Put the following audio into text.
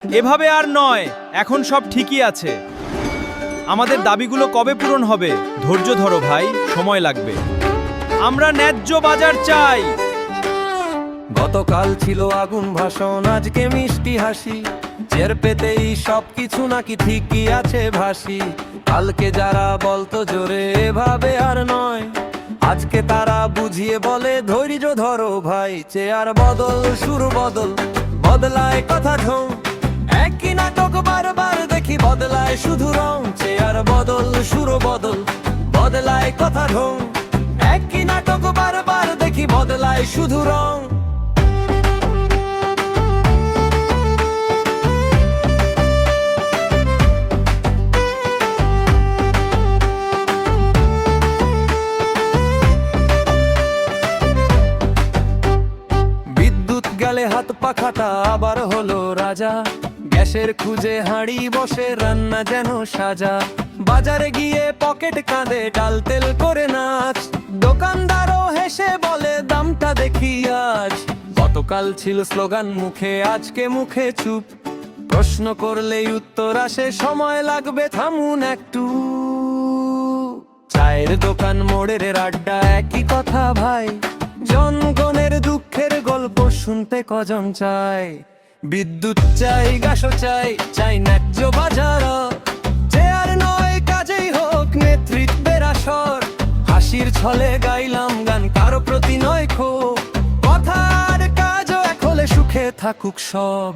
এভাবে আর নয়, এখন সব ঠিকই আছে। আমাদের দাবিগুলো কবে পূরণ হবে? ধৈর্য ধরো ভাই, সময় লাগবে। আমরা ন্যায্য বাজার চাই। গতকাল ছিল আগুন ভাষণ, আজকে মিষ্টি হাসি। চের পেতেই সবকিছু নাকি ঠিকই আছে ভাসি। কালকে যারা বলতো জোরে এভাবে আর নয়, আজকে তারা বুঝিয়ে বলে ধৈর্য ধরো ভাই। চেয়ার বদল সুর বদল, বদলায় কথা ঢং। একই নাটক বারবার দেখি, বদলায় শুধু রং। চেয়ার বদল সুর বদল, বদলায় কথা ঢং। একই নাটক বারবার দেখি, বদলায় শুধু রং। বিদ্যুৎ গেলে হাত পাখাটা আবার হলো রাজা। গ্যাসের খুঁজে হাঁড়ি বসে, রান্না যেন সাজা। বাজারে গিয়ে পকেট কাঁদে, ডাল তেল করে নাচ। দোকানদারও হেসে বলে দামটা দেখি আজ। গতকাল ছিল স্লোগান মুখে, আজকে মুখে চুপ। প্রশ্ন করলেই উত্তর আসে, সময় লাগবে থামুন একটু। চায়ের দোকান মোড়ের আড্ডা, একই কথা ভাই। জনগণের দুঃখের গল্প শুনতে কজন চায়। বিদ্যুৎ চাই, গ্যাসও চাই, চাই ন্যায্য বাজার। চেয়ার নয় কাজেই হোক নেতৃত্বের আসর। হাসির ছলে গাইলাম গান, কারো প্রতি নয় ক্ষোভ। কথা আর কাজও এক হলে সুখে থাকুক সব।